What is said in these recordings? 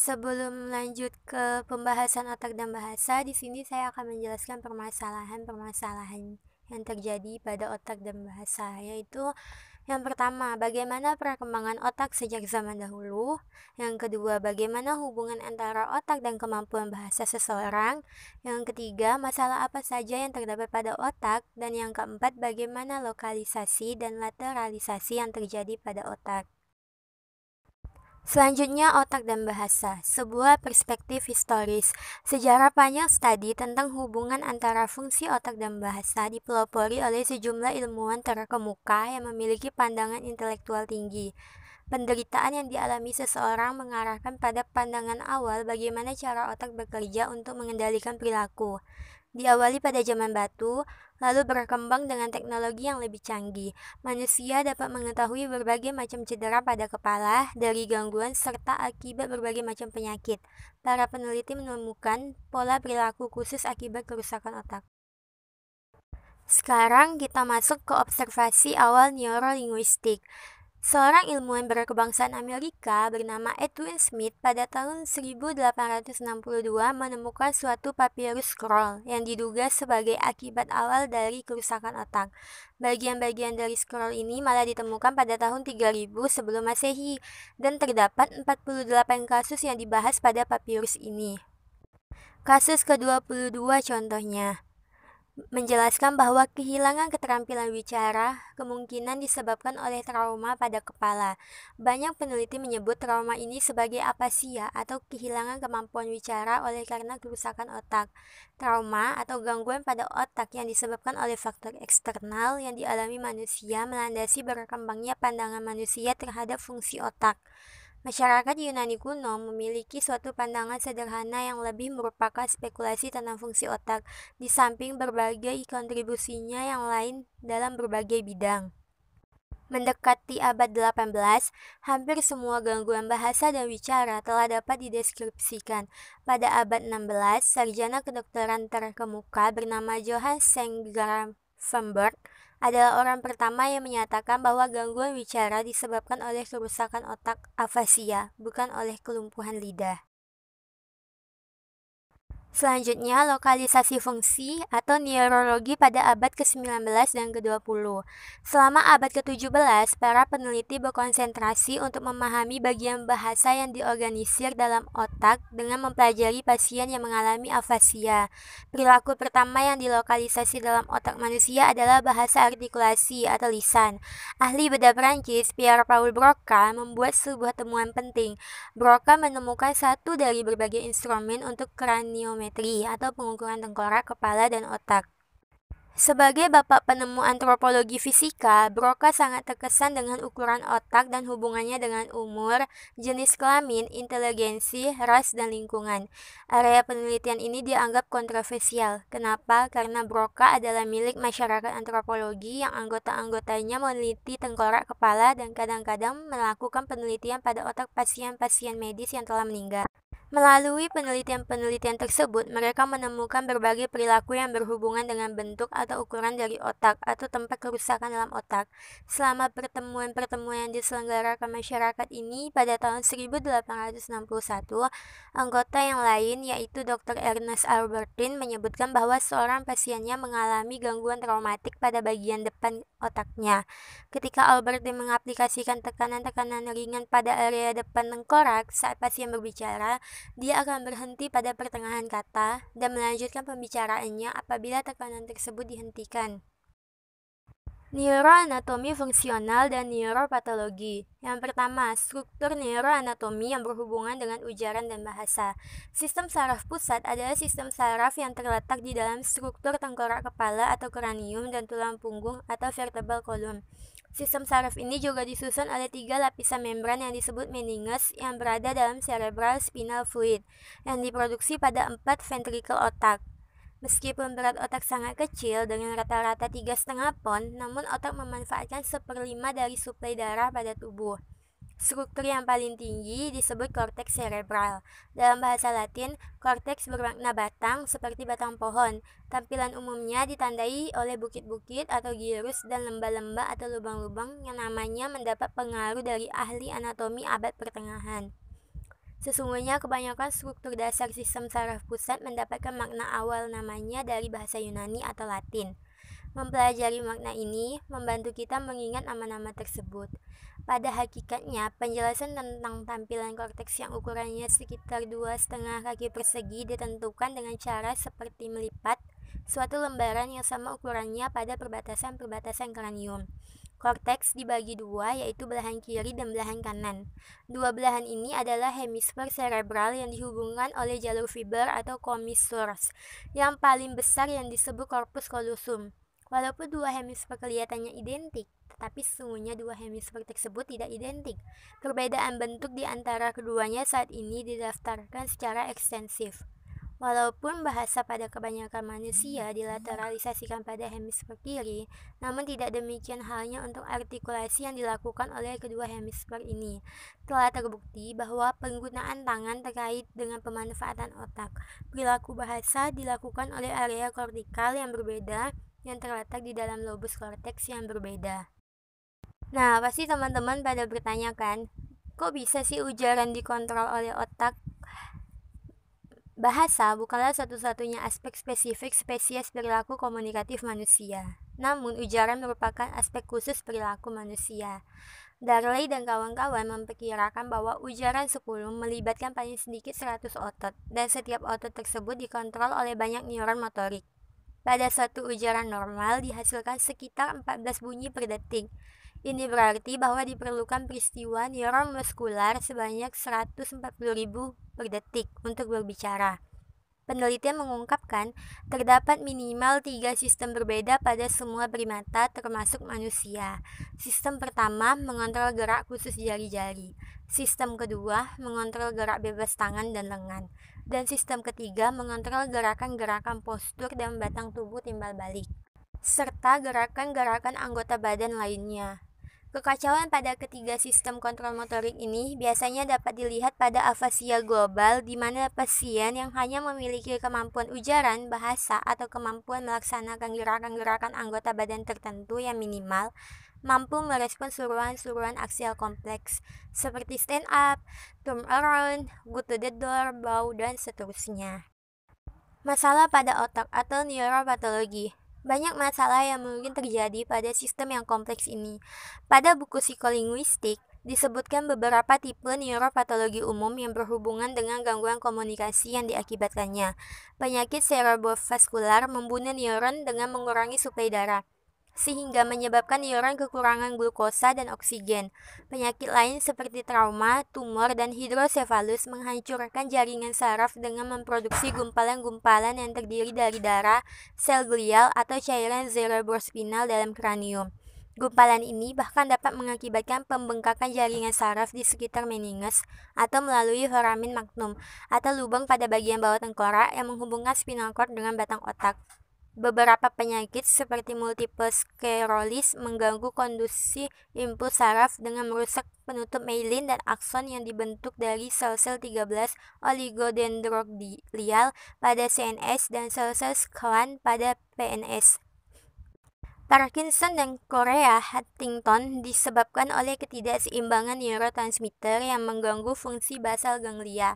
Sebelum lanjut ke pembahasan otak dan bahasa, di sini saya akan menjelaskan permasalahan-permasalahan yang terjadi pada otak dan bahasa, yaitu yang pertama, bagaimana perkembangan otak sejak zaman dahulu. Yang kedua, bagaimana hubungan antara otak dan kemampuan bahasa seseorang. Yang ketiga, masalah apa saja yang terdapat pada otak. Dan yang keempat, bagaimana lokalisasi dan lateralisasi yang terjadi pada otak. Selanjutnya, otak dan bahasa, sebuah perspektif historis. Sejarah panjang studi tentang hubungan antara fungsi otak dan bahasa dipelopori oleh sejumlah ilmuwan terkemuka yang memiliki pandangan intelektual tinggi. Penderitaan yang dialami seseorang mengarahkan pada pandangan awal bagaimana cara otak bekerja untuk mengendalikan perilaku. Diawali pada zaman batu, lalu berkembang dengan teknologi yang lebih canggih. Manusia dapat mengetahui berbagai macam cedera pada kepala dari gangguan serta akibat berbagai macam penyakit. Para peneliti menemukan pola perilaku khusus akibat kerusakan otak. Sekarang kita masuk ke observasi awal neurolinguistik. Seorang ilmuwan berkebangsaan Amerika bernama Edwin Smith pada tahun 1862 menemukan suatu papirus scroll yang diduga sebagai akibat awal dari kerusakan otak. Bagian-bagian dari scroll ini malah ditemukan pada tahun 3000 sebelum Masehi, dan terdapat 48 kasus yang dibahas pada papirus ini. Kasus ke-22 contohnya menjelaskan bahwa kehilangan keterampilan bicara kemungkinan disebabkan oleh trauma pada kepala. Banyak peneliti menyebut trauma ini sebagai apasia atau kehilangan kemampuan bicara oleh karena kerusakan otak. Trauma atau gangguan pada otak yang disebabkan oleh faktor eksternal yang dialami manusia melandasi berkembangnya pandangan manusia terhadap fungsi otak. Masyarakat Yunani kuno memiliki suatu pandangan sederhana yang lebih merupakan spekulasi tentang fungsi otak, di samping berbagai kontribusinya yang lain dalam berbagai bidang. Mendekati abad 18, hampir semua gangguan bahasa dan bicara telah dapat dideskripsikan. Pada abad 16, sarjana kedokteran terkemuka bernama Johann Grafenberg adalah orang pertama yang menyatakan bahwa gangguan bicara disebabkan oleh kerusakan otak afasia, bukan oleh kelumpuhan lidah. Selanjutnya, lokalisasi fungsi atau neurologi pada abad ke-19 dan ke-20. Selama abad ke-17, para peneliti berkonsentrasi untuk memahami bagian bahasa yang diorganisir dalam otak dengan mempelajari pasien yang mengalami afasia. Perilaku pertama yang dilokalisasi dalam otak manusia adalah bahasa artikulasi atau lisan. Ahli bedah Prancis, Pierre-Paul Broca, membuat sebuah temuan penting. Broca menemukan satu dari berbagai instrumen untuk kraniometri atau pengukuran tengkorak, kepala, dan otak. Sebagai bapak penemu antropologi fisika, Broca sangat terkesan dengan ukuran otak dan hubungannya dengan umur, jenis kelamin, inteligensi, ras, dan lingkungan. Area penelitian ini dianggap kontroversial. Kenapa? Karena Broca adalah milik masyarakat antropologi yang anggota-anggotanya meneliti tengkorak, kepala, dan kadang-kadang melakukan penelitian pada otak pasien-pasien medis yang telah meninggal. Melalui penelitian-penelitian tersebut, mereka menemukan berbagai perilaku yang berhubungan dengan bentuk atau ukuran dari otak atau tempat kerusakan dalam otak. Selama pertemuan-pertemuan yang diselenggarakan masyarakat ini pada tahun 1861, anggota yang lain yaitu Dr. Ernest Albertine menyebutkan bahwa seorang pasiennya mengalami gangguan traumatik pada bagian depan otaknya. Ketika Albertine mengaplikasikan tekanan-tekanan ringan pada area depan tengkorak saat pasien berbicara, dia akan berhenti pada pertengahan kata dan melanjutkan pembicaraannya apabila tekanan tersebut dihentikan. Neuroanatomi fungsional dan neuropatologi. Yang pertama, struktur neuroanatomi yang berhubungan dengan ujaran dan bahasa. Sistem saraf pusat adalah sistem saraf yang terletak di dalam struktur tengkorak kepala atau kranium dan tulang punggung atau vertebral column. Sistem saraf ini juga disusun oleh 3 lapisan membran yang disebut meninges yang berada dalam cerebral spinal fluid yang diproduksi pada 4 ventrikel otak. Meskipun berat otak sangat kecil dengan rata-rata 3,5 pon, namun otak memanfaatkan 1/5 dari suplai darah pada tubuh. Struktur yang paling tinggi disebut korteks cerebral. Dalam bahasa Latin, korteks bermakna batang, seperti batang pohon. Tampilan umumnya ditandai oleh bukit-bukit atau gyrus dan lembah-lembah atau lubang-lubang yang namanya mendapat pengaruh dari ahli anatomi abad pertengahan. Sesungguhnya kebanyakan struktur dasar sistem saraf pusat mendapatkan makna awal namanya dari bahasa Yunani atau Latin. Mempelajari makna ini membantu kita mengingat nama-nama tersebut. Pada hakikatnya, penjelasan tentang tampilan korteks yang ukurannya sekitar 2,5 kaki persegi ditentukan dengan cara seperti melipat suatu lembaran yang sama ukurannya pada perbatasan-perbatasan kranium. Korteks dibagi dua, yaitu belahan kiri dan belahan kanan. Dua belahan ini adalah hemisfer cerebral yang dihubungkan oleh jalur fiber atau commissures, yang paling besar yang disebut corpus callosum. Walaupun dua hemisfer kelihatannya identik, tetapi sesungguhnya dua hemisfer tersebut tidak identik. Perbedaan bentuk di antara keduanya saat ini didaftarkan secara ekstensif. Walaupun bahasa pada kebanyakan manusia dilateralisasikan pada hemisfer kiri, namun tidak demikian halnya untuk artikulasi yang dilakukan oleh kedua hemisfer ini. Telah terbukti bahwa penggunaan tangan terkait dengan pemanfaatan otak. Perilaku bahasa dilakukan oleh area kortikal yang berbeda yang terletak di dalam lobus korteks yang berbeda. Nah, pasti teman-teman pada bertanya kan, kok bisa sih ujaran dikontrol oleh otak? Bahasa bukanlah satu-satunya aspek spesifik spesies perilaku komunikatif manusia. Namun, ujaran merupakan aspek khusus perilaku manusia. Darley dan kawan-kawan memperkirakan bahwa ujaran 10 melibatkan paling sedikit 100 otot, dan setiap otot tersebut dikontrol oleh banyak neuron motorik. Pada suatu ujaran normal dihasilkan sekitar 14 bunyi per detik. Ini berarti bahwa diperlukan peristiwa neuron muskular sebanyak 140.000 per detik untuk berbicara. Penelitian mengungkapkan terdapat minimal 3 sistem berbeda pada semua primata termasuk manusia. Sistem pertama mengontrol gerak khusus jari-jari. Sistem kedua mengontrol gerak bebas tangan dan lengan. Dan sistem ketiga mengontrol gerakan-gerakan postur dan batang tubuh timbal balik, serta gerakan-gerakan anggota badan lainnya. Kekacauan pada ketiga sistem kontrol motorik ini biasanya dapat dilihat pada afasia global, di mana pasien yang hanya memiliki kemampuan ujaran, bahasa, atau kemampuan melaksanakan gerakan-gerakan anggota badan tertentu yang minimal, mampu merespons suruhan-suruhan aksial kompleks, seperti stand up, turn around, go to the door, bow, dan seterusnya. Masalah pada otak atau neuropatologi. Banyak masalah yang mungkin terjadi pada sistem yang kompleks ini. Pada buku psikolinguistik, disebutkan beberapa tipe neuropatologi umum yang berhubungan dengan gangguan komunikasi yang diakibatkannya. Penyakit cerebrovaskular membunuh neuron dengan mengurangi suplai darah, sehingga menyebabkan neuron kekurangan glukosa dan oksigen. Penyakit lain seperti trauma, tumor, dan hidrosefalus menghancurkan jaringan saraf dengan memproduksi gumpalan-gumpalan yang terdiri dari darah, sel glial, atau cairan cerebrospinal dalam kranium. Gumpalan ini bahkan dapat mengakibatkan pembengkakan jaringan saraf di sekitar meninges atau melalui foramen magnum atau lubang pada bagian bawah tengkorak yang menghubungkan spinal cord dengan batang otak. Beberapa penyakit seperti multiple sclerosis mengganggu konduksi impuls saraf dengan merusak penutup myelin dan akson yang dibentuk dari sel-sel 13 oligodendroglial pada CNS dan sel-sel Schwann pada PNS. Parkinson dan Chorea Huntington disebabkan oleh ketidakseimbangan neurotransmitter yang mengganggu fungsi basal ganglia.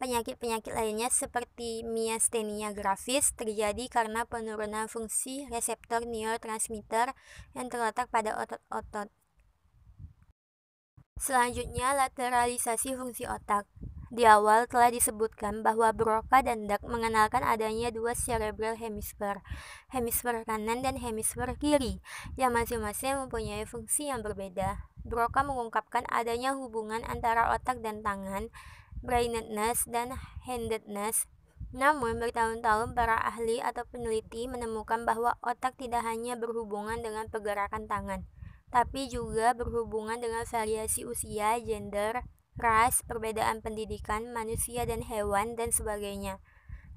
Penyakit-penyakit lainnya seperti myasthenia gravis terjadi karena penurunan fungsi reseptor neurotransmitter yang terletak pada otot-otot. Selanjutnya, lateralisasi fungsi otak. Di awal telah disebutkan bahwa Broca dan Duck mengenalkan adanya dua cerebral hemisphere, hemisfer kanan dan hemisfer kiri, yang masing-masing mempunyai fungsi yang berbeda. Broca mengungkapkan adanya hubungan antara otak dan tangan, brainedness dan handedness. Namun, bertahun-tahun para ahli atau peneliti menemukan bahwa otak tidak hanya berhubungan dengan pergerakan tangan, tapi juga berhubungan dengan variasi usia, gender, ras, perbedaan pendidikan, manusia dan hewan, dan sebagainya.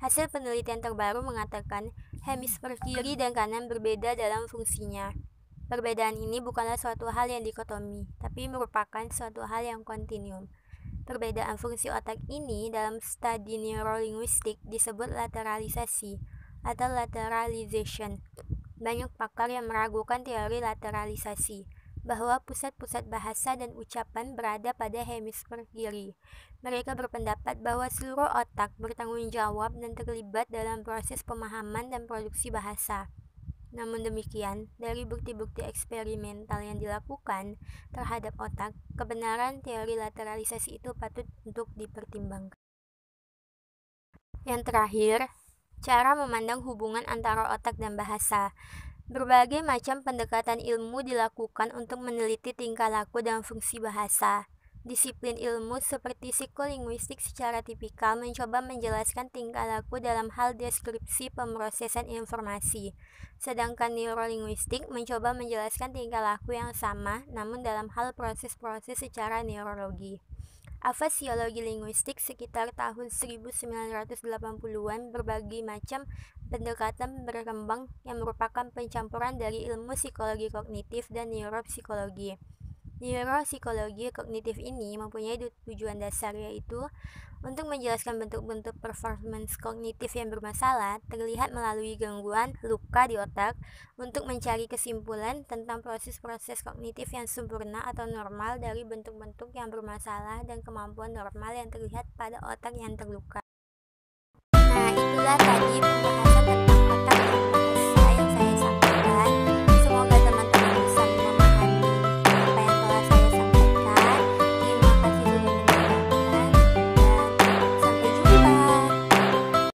Hasil penelitian terbaru mengatakan hemisfer kiri dan kanan berbeda dalam fungsinya. Perbedaan ini bukanlah suatu hal yang dikotomi, tapi merupakan suatu hal yang kontinuum. Perbedaan fungsi otak ini dalam studi neurolinguistik disebut lateralisasi atau lateralization. Banyak pakar yang meragukan teori lateralisasi. bahwa pusat-pusat bahasa dan ucapan berada pada hemisfer kiri. Mereka berpendapat bahwa seluruh otak bertanggung jawab dan terlibat dalam proses pemahaman dan produksi bahasa. Namun demikian, dari bukti-bukti eksperimental yang dilakukan terhadap otak, kebenaran teori lateralisasi itu patut untuk dipertimbangkan. Yang terakhir, cara memandang hubungan antara otak dan bahasa. Berbagai macam pendekatan ilmu dilakukan untuk meneliti tingkah laku dan fungsi bahasa. Disiplin ilmu seperti psikolinguistik secara tipikal mencoba menjelaskan tingkah laku dalam hal deskripsi pemrosesan informasi, sedangkan neurolinguistik mencoba menjelaskan tingkah laku yang sama namun dalam hal proses-proses secara neurologi. Fasiologi linguistik sekitar tahun 1980-an berbagai macam pendekatan berkembang yang merupakan pencampuran dari ilmu psikologi kognitif dan neuropsikologi. Neuropsikologi kognitif ini mempunyai tujuan dasar yaitu untuk menjelaskan bentuk-bentuk performance kognitif yang bermasalah terlihat melalui gangguan luka di otak untuk mencari kesimpulan tentang proses-proses kognitif yang sempurna atau normal dari bentuk-bentuk yang bermasalah dan kemampuan normal yang terlihat pada otak yang terluka. Nah, itulah tadi pembahasan